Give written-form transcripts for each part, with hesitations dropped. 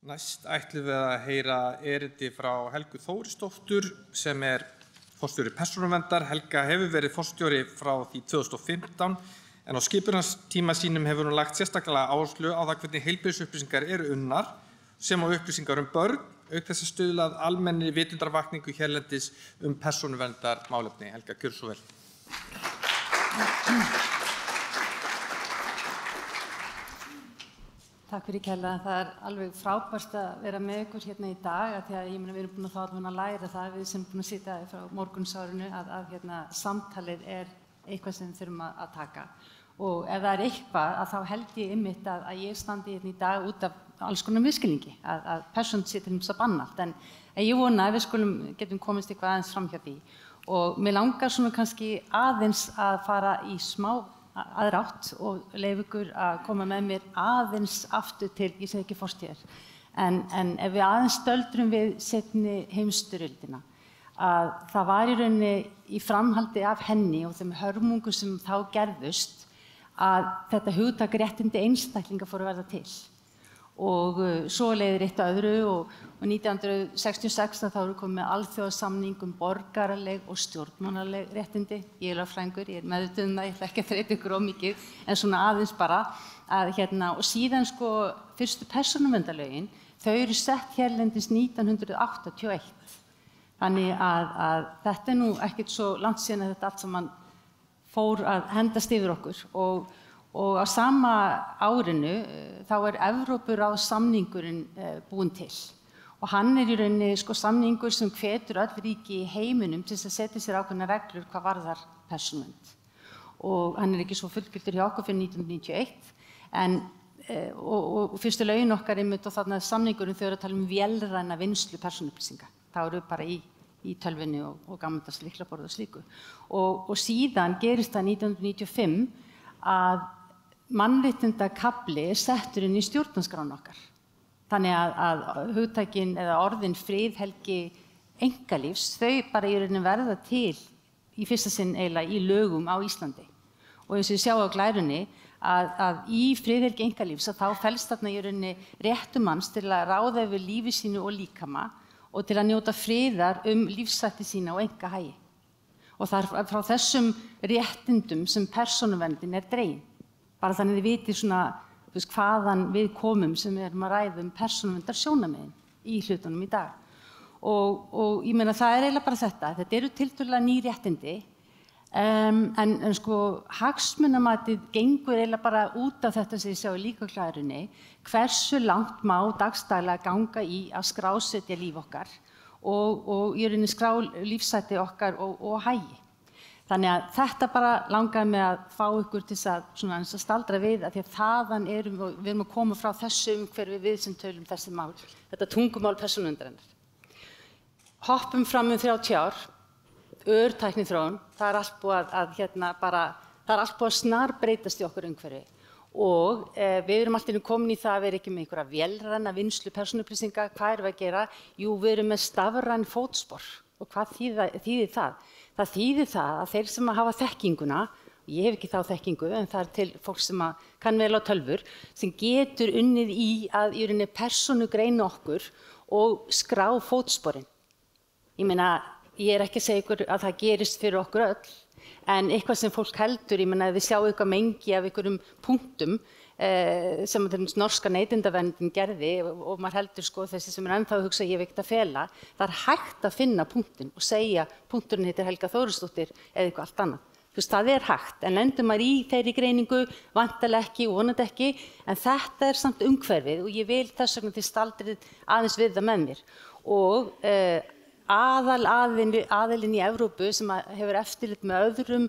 Næst ætlum við að heyra erindi frá Helgu Þórisdóttur sem forstjóri Persónuverndar. Helga hefur verið forstjóri frá því 2015 en á skipunartíma sínum hefur hún lagt sérstaklega áherslu á það hvernig heilbrigðisupplýsingar eru unnar sem á upplýsingar börn, auk þess að stuðla að almennri vitundarvakningu hérlendis persónuverndarmálefni. Helga, gjörðu svo vel. Takk fyrir kærlega. Það alveg frábært að vera með ykkur hérna í dag af því að við erum búin að læra það við sem búin að sitja frá morgunsárinu að samtalið eitthvað sem við þurfum að taka. Og ef það eitthvað þá held ég einmitt að ég standi hérna í dag út af alls konar misskilningi að persónusítin svo bannalt en ég vona að við getum komist eitthvað aðeins fram hjá því. Og mig langar svona kannski aðeins að fara í smá aðra átt og leyfa ykkur að koma með mér aðeins aftur til, ég segi ekki fortíðar, en ef við aðeins stöldrum við seinni heimsstyrjöldina, að það var í rauninni í framhaldi af henni og þeim hörmungum sem þá gerðust að þetta hugtak réttindi einstaklinga fóru að verða til. Og svo leiðir eitt öðru og 1966 þá eru komið með alþjóðasamning borgaraleg og stjórnmálaleg réttindi. Ég er lögfræðingur, ég meðvituð það, ég ætla ekki að þreyta ykkur of mikið, en svona aðeins bara að og síðan fyrstu persónuverndarlögin, þau eru sett hérlendis 1981. Þannig að þetta nú ekkert svo langt síðan að þetta allt saman fór að hendast yfir okkur og á sama árinu þá Evrópuráðssamningurinn búinn til og hann í rauninni samningur sem hvetur öll ríki í heiminum til að setja sér ákveðnar reglur hvað varðar persónuvernd og hann ekki svo fullgiltur hjá okkur fyrir 1991 og fyrstu lögin okkar einmitt og þarna samningurinn þau eru að tala vélræna vinnslu persónuupplýsinga. Það eru bara í tölvunni og gamaldags lyklaborð og slíku og síðan gerist það 1995 að mannréttindakafli settur inn í stjórnarskrána okkar. Þannig að hugtækin eða orðin friðhelgi einkalífs, þau bara í rauninni verða til í fyrsta sinn eiginlega í lögum á Íslandi. Og eins og ég sjá á glærunni að í friðhelgi einkalífs þá felst þarna í rauninni réttur manns til að ráða yfir lífi sínu og líkama og til að njóta friðar lífshætti sína og einkahagi. Og það frá þessum réttindum sem persónuverndin dregin. Bara þannig þið viti hvaðan við komum sem við erum að ræða persónuverndarsjónarmiðin í hlutunum í dag. Og ég meina það eiginlega bara þetta eru tiltölulega ný réttindi en hagsmunamatið gengur eiginlega bara út af þetta sem ég sjá í líka klærunni hversu langt má dagsdaglega ganga í að skrásetja líf okkar og í rauninni skrá lífshætti okkar og hagi. Þannig að þetta bara langaði mig að fá ykkur til að staldra við að því að þaðan við erum að koma frá þessu umhverfi við sem tölum þessi mál, þetta tungumál persónuverndarinnar. Hoppum fram 30 ár, örtækniþróun, það allt búið það allt búið að snarbreytast í okkur umhverfi og við erum alltaf komin í það að vera ekki með einhverja vélræna vinnslu persónuupplýsinga, hvað erum við að gera? Jú, við erum með stafræn fótspor og hvað þýðir það? Það þýðir það að þeir sem hafa þekkinguna, ég hef ekki þá þekkingu en það til fólk sem kann vel á tölvur, sem getur unnið í að í rauninni persónugreina okkur og skrá fótsporin. Ég meina, ég ekki að segja ykkur að það gerist fyrir okkur öll, en eitthvað sem fólk heldur, ég meina, ef þið sjáu eitthvað mengi af einhverjum punktum sem norska neytendaverndin gerði og maður heldur þessi sem ennþá að hugsa ég hef ekkert að fela, það hægt að finna punktinn og segja punkturinn heitir Helga Þórisdóttir eða eitthvað allt annað. Það hægt, en lendur maður í þeirri greiningu, vantarlega ekki, vonandi ekki, en þetta samt umhverfið og ég vil þess vegna þið staldrið aðeins við það með mér. Og aðilinn í Evrópu sem hefur eftirlit með öðrum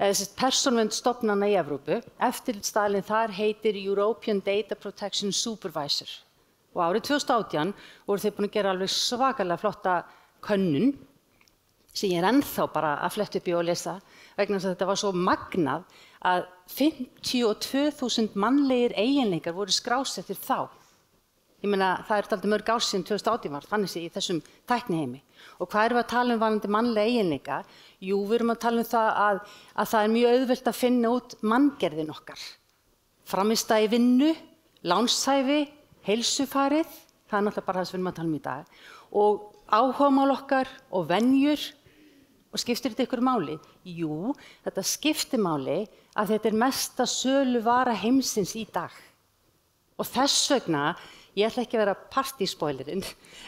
persónuverndstofnana í Evrópu, eftirlitsstaðurinn þar heitir European Data Protection Supervisor. Og árið 2018 voru þeir búin að gera alveg svakalega flotta könnun sem ég ennþá bara að fletta upp í og lesa vegna þess að þetta var svo magnað að 52.000 mannlegir eiginleikar voru skrásettir þá. Ég meina, það dálítið mörg ár síðan 2018 var, þannig sé í þessum tækniheimi. Og hvað erum við að tala varðandi mannlega eiginleika? Jú, við erum að tala það að það mjög auðvelt að finna út manngerðin okkar. Frammistaða í vinnu, lánshæfi, heilsufarið, það náttúrulega bara það sem við erum að tala í dag. Og áhugamál okkar og venjur, og skiptir þetta ykkur máli? Jú, þetta skiptir máli að þetta mesta söluvara heimsins í dag. Og þess vegna, ég ætla ekki að vera partyspoilerinn,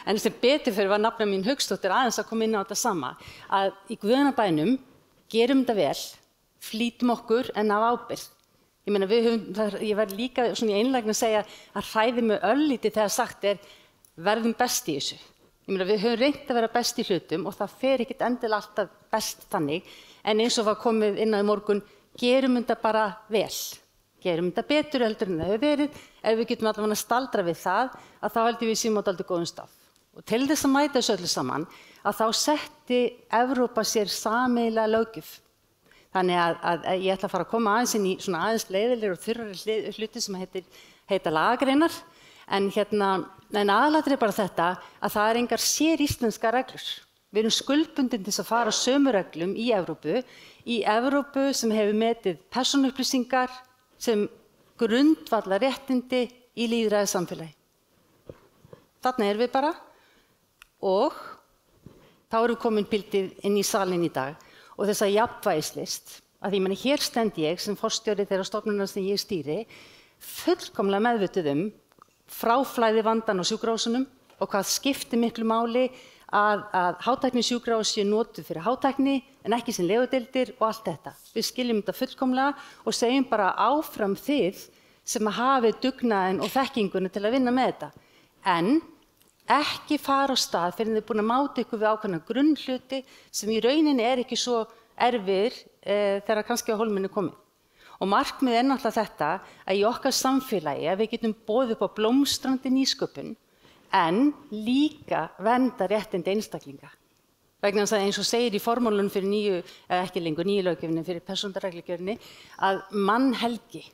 en sem betur fyrir var nafna mín Hauksdóttir aðeins að koma inn á þetta sama, að í Guðanabænum gerum þetta vel, flýtum okkur en af ábyrgð. Ég meina, ég verð líka svona í einlægni að segja að hræði mig örlítið þegar sagt verðum best í þessu. Ég meina, við höfum reynt að vera best í hlutum og það fer ekkert endilega alltaf best þannig, en eins og var komið inn á í morgun, gerum þetta bara vel. Gerum þetta betur heldur en það hefur verið. Ef við getum allavega að staldra við það, að þá heldur við séum á dálítið góðum stað. Og til þess að mæta þessu öllu saman, að þá setti Evrópa sér sameiginlega löggjöf. Þannig að ég ætla að fara að koma aðeins inn í svona aðeins leiðilegir og þurrari hluti sem heita lagagreinar. En aðalatrið bara þetta að það engar séríslenska reglur. Við erum skuldbundin til að fara sömu reglum í Evrópu sem hefur metið persónuupplýsingar sem grundvallar réttindi í lýðræðissamfélagi. Þarna erum við bara og þá erum við komin bildið inn í salinn í dag og þessa jafnvægislist. Að ég meina, hér stend ég sem forstjóri þeirra stofnunar sem ég stýri fullkomlega meðvituð fráflæði vandan á sjúkrahúsunum og hvað skiptir miklu máli að hátækni sjúkrahús séu notuð fyrir hátækni en ekki sem legudeildir og allt þetta. Við skiljum þetta fullkomlega og segjum bara áfram þið sem hafið dugnaðinn og þekkinguna til að vinna með þetta. En ekki fara á stað fyrir þið búin að máta ykkur við ákveðna grunnhluti sem í rauninni ekki svo erfiðir þegar kannski á hólminu komið. Og markmið náttúrulega þetta að í okkar samfélagi að við getum boðið upp á blómstrandi nýsköpun en líka vernda réttindi einstaklinga. Vegna þess að eins og segir í formúlunum fyrir nýju löggjöfinni, fyrir persónureglugerðinni, að mannhelgi.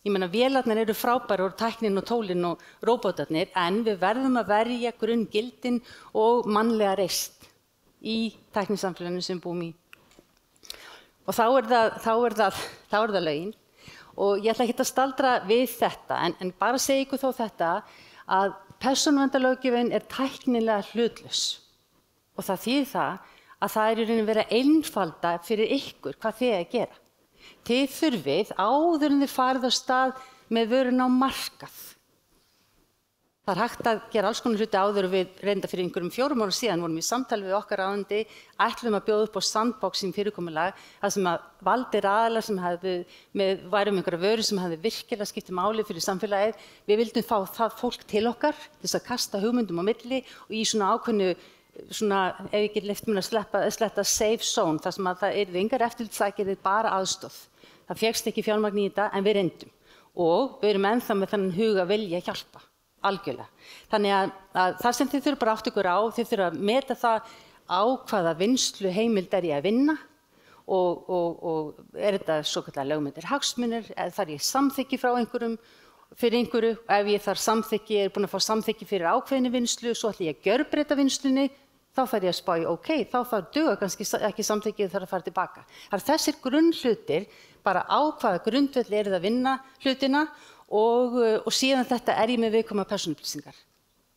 Ég meina, vélarnar eru frábærar og tæknin og tólin og róbótarnir, en við verðum að verja grunngildin og mannlega reisn í tæknisamfélaginu sem við búum í. Og þá er það lögin. Og ég ætla ekki að staldra við þetta, en bara segja ykkur þó þetta að persónuverndarlöggjöfin tæknilega hlutlaus. Og það þýðir það að það í rauninni verið að einfalda fyrir ykkur hvað þið að gera. Þið þurfið áður en þið farið á stað með vöruna á markað. Það hægt að gera alls konar hluti áður og við reynda fyrir einhverjum 4 árum síðan vorum í samtali við okkar ráðuneyti, ætlum að bjóða upp á sandboxing fyrirkomulag, þar sem að valdir aðilar sem væru með einhverja vöru sem hefði virkilega skipti máli fyrir samfélagið. Við vildum fá það fólk til okkar til þess að kasta hugmyndum á milli og í svona ákveðnu, ef ég get leyft mér að sletta safe zone, þar sem að það engar eftirlitsaðgerðir, bara aðstoð. Það fékkst ekki fjármagn í þetta en við reyndum og við erum ennþá með þannig huga vilja hjálpa. Algjörlega. Þannig að það sem þið þurfa bara átt ykkur á, þið þurfa að meta það á hvaða vinnslu heimild ég að vinna og þetta svokallaðir lögmætir hagsmunir, þarf ég samþykki frá einhverjum fyrir einhverju, ef ég þarf samþykki, búin að fá samþykki fyrir ákveðinni vinslu, svo ætla ég að gjörbreyta vinslunni, þá þarf ég að spá í þá þarf duga kannski ekki samþykkið þarf að fara tilbaka. Það eru þessir grunnhlutir, bara á hvaða grundvelli það að vinna hlutina og síðan þetta ég með viðkvæmar persónuupplýsingar.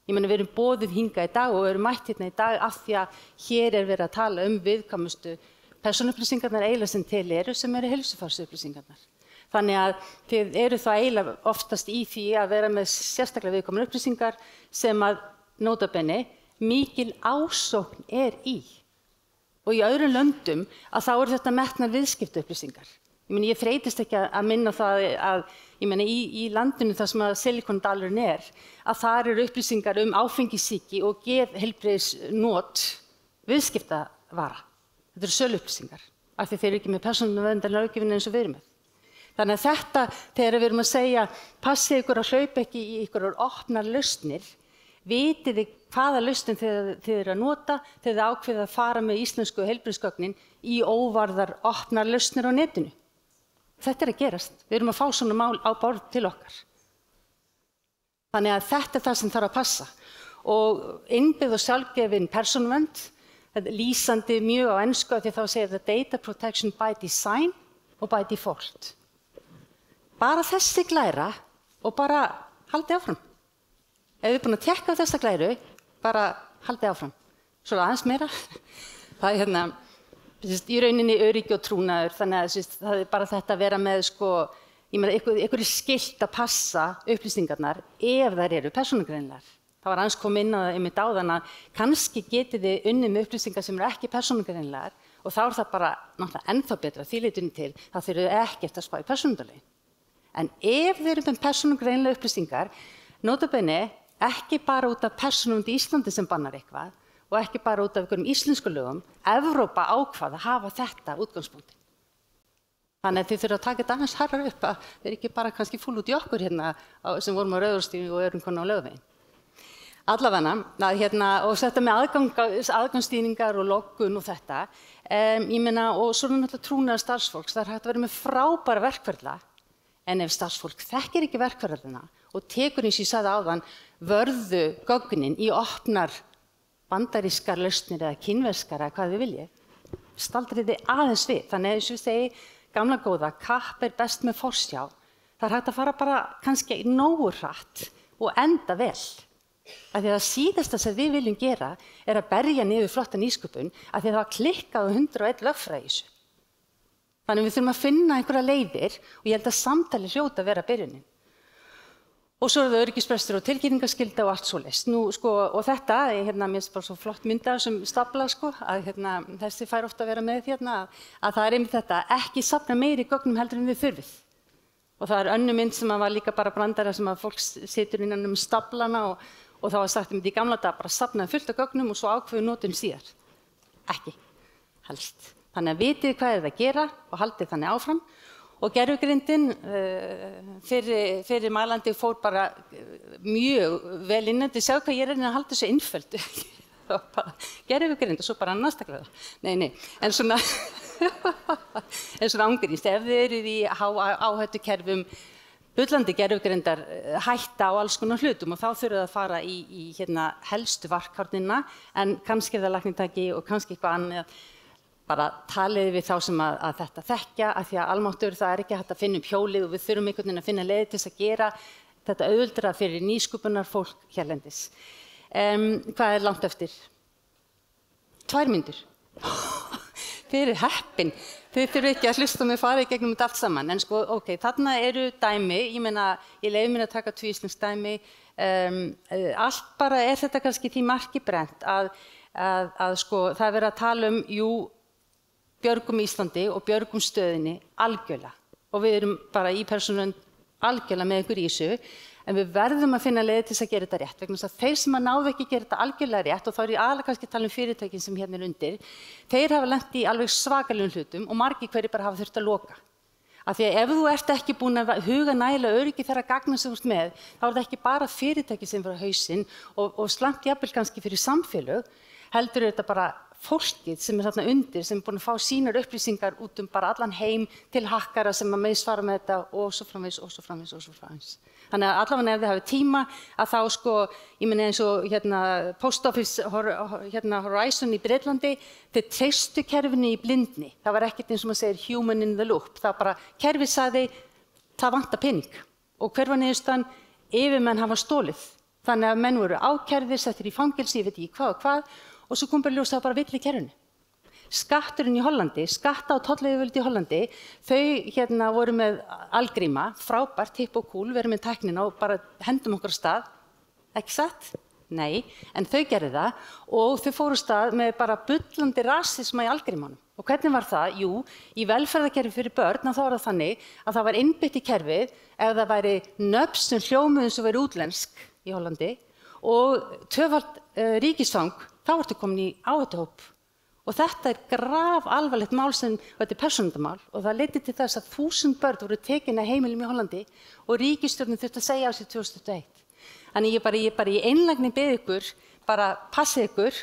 Ég meina, við erum boðið hingað í dag og við erum mætt hérna í dag af því að hér verið að tala viðkvæmustu persónuupplýsingarnar eiginlega sem til sem eru heilsufarsupplýsingarnar. Þannig að þið eru þá eiginlega oftast í því að vera með sérstaklega viðkvæmar upplýsingar sem að nota bene mikil ásókn í. Og í öðrum löndum að þá þetta metnar viðskiptaupplýsingar. Ég þreytist ekki að minna það að í landinu þar sem að Silicon-dalurinn að þar eru upplýsingar áfengissýki og geðheilbrigðisnot viðskiptavara. Þetta eru söluupplýsingar, af því þeir eru ekki með persónuverndarlöggjöfina eins og við erum með. Þannig að þetta, þegar við erum að segja, passið ykkur að hlaupa ekki í einhverjar opnar lausnir, vitið þið hvaða lausnir þið eru að nota þegar þið ákveðið að fara með íslensku heilbrigðisgögnin í óvarðar opnar lausnir á netinu. Þetta að gerast. Við erum að fá svona mál á borð til okkar. Þannig að þetta það sem þarf að passa. Og innbyggð og sjálfgefin persónuvernd, lýsandi mjög á ensku því þá segir það data protection by design og by default. Bara þessi glæra og bara haldið áfram. Ef þið búin að tékka á þessa glæru, bara haldið áfram. Svo aðeins meira. Það í rauninni öryggi og trúnaður, þannig að það bara þetta að vera með einhverju skylt að passa upplýsingarnar ef þær eru persónugreinlegar. Það var aðeins kom inn á það einmitt áðan að kannski getið þið unnið með upplýsingar sem eru ekki persónugreinlegar og þá það bara náttúrulega ennþá betra því leytinu til þá þurfið ekkert að spá í persónuverndarlögin. En ef þið eru með persónugreinlegar upplýsingar, nota bene ekki bara út af persónuvernd í Íslandi sem bannar eitthvað og ekki bara út af einhverjum íslensku lögum, Evrópa ákvað að hafa þetta útgangspunktinn. Þannig að þið þurfa að taka þetta aðeins harðar upp að þið ekki bara kannski fúl út í okkur sem vorum á Rauðarárstíg og erum komin á Laugaveginn. Allavega, og þetta með aðgangsstýringar og loggun og þetta, og svo náttúrulega trúnaður starfsfólks, það hægt að vera með frábæra verkferla, en ef starfsfólk þekkir ekki verkferlana og tekur eins og ég sagði áðan vörðu gögnin í opnar bandarískar lausnir eða kínverskar eða hvað þið viljið, staldrið þið aðeins við. Þannig að eins og ég segi, gamla góða, kapp best með forsjá. Það hægt að fara bara kannski nógu hratt og enda vel. Af því að það síðasta sem við viljum gera að berja niður flotta nýsköpun af því að það var klikkað á 101 lögfræði í þessu. Þannig að við þurfum að finna einhverja leiðir og ég held að samtali hljóta að vera byrjunin. Og svo það öryggisbrestur og tilkynningaskylda og allt svoleiðis. Og þetta, mér finnst bara svo flott mynd af þessum stafla, að þessi fær ofta að vera með að það einmitt þetta, ekki safna meiri gögnum heldur en við þurfið. Og það önnur mynd sem var líka bara brandara sem að fólk situr innan staflana og þá var sagt í gamla daga bara safnaði fullt af gögnum og svo ákveðu notum síðar. Ekki, helst. Þannig að vitið hvað það að gera og haldið þannig áfram. Og gervigreindin fyrir mælandi fór bara mjög vel inn. Þið sjá hvað ég að halda þessu einföldu. Gervigreind og svo bara annastaklega. Nei, en svona ángríns. Ef þið eruð í áhættukerfum, bullandi gervigreindar hætta á alls konar hlutum og þá þurfið að fara í helstu varkárnina en kannski er það lækningtæki og kannski eitthvað annað. Bara talið við þá sem að þetta þekkja, af því að almáttugur það ekki hægt að finna upp hjólið og við þurfum einhvern veginn að finna leiðir til þess að gera þetta auðveldara fyrir nýsköpunarfólk hérlendis. Hvað langt eftir? 2 mínútur. Fyrir heppin. Þið þurfum ekki að hlusta mig farið gegnum þetta allt saman. En þarna eru dæmi, ég leyfi mér að taka 2 íslensk dæmi. Allt bara þetta kannski því marki brennt að það verið að tala björgum Íslandi og björgum stöðinni algjörlega og við erum bara í persónuvernd algjörlega með ykkur í þessu en við verðum að finna leiðir til þess að gera þetta rétt vegna þess að þeir sem náðu ekki að gera þetta algjörlega rétt og þá ég aðalega kannski að tala fyrirtækin sem hérna undir þeir hafa lent í alveg svakalegum hlutum og margir hverjir bara hafa þurft að loka af því að ef þú ert ekki búin að huga nægilega öryggi þeirra gagna sem þú ert með þá það ekki bara fyrirtæki sem fyrir hausinn og slæmt jafnvel kannski fyrir samfélög heldur þetta bara fólkið sem þarna undir, sem búin að fá sínar upplýsingar út bara allan heim til hakkara sem að meðsvara með þetta og svo framvegis og svo framvegis og svo framvegis. Þannig að allavega ef þið hafið tíma að þá ég meina eins og Post Office Horizon í Breitlandi, þeir treystu kerfinu í blindni. Það var ekkert eins og maður segir human in the loop. Það bara, kerfið sagði, það vantar pening. Og hver var niðurstaðan? Yfirmenn hafa stólið. Þannig að menn voru ákærðir, settir í fangelsi, ég veit ekki hvað og hvað. Og svo kom bara ljós að það bara vill í kerfinu. Skatturinn í Hollandi, skatta- og tollyfirvöld í Hollandi, þau voru með algríma, frábært, hipp og kúl, verið með tæknina og bara hendum okkur af stað. Ekki satt? Nei, en þau gerðu það og þau fóru af stað með bara bullandi rasisma í algrímanum. Og hvernig var það? Jú, í velferðarkerfi fyrir börn, þá var það þannig að það var innbyggt í kerfið ef það væri nöfn sem hljómuðu sem væri útlensk í Hollandi og tvöfalt ríkisfang, þá ertu komin í áhættuhóp. Og þetta grafalvarlegt mál sem, þetta persónuverndarmál og það leiddi til þess að 1000 börn voru tekin af heimilum í Hollandi og ríkisstjórnin þurfti að segja á sig 2021. Þannig ég bara í einlægni bið ykkur, bara passið ykkur,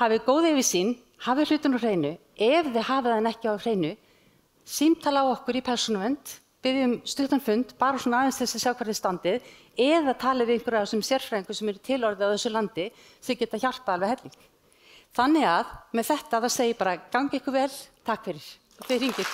hafið góð yfirsýn, hafið hlutin á hreinu, ef þið hafið hann ekki á hreinu, símtala á okkur í persónuvernd, biðjum stuttan fund, bara svona aðeins til þess að sjá hvað þið standið, eða talið við einhverja sem sérfræðingur sem eru tilorðið á þessu landi sem geta hjálpað alveg helling. Þannig að með þetta það segir bara gangi ykkur vel, takk fyrir og þið hringið.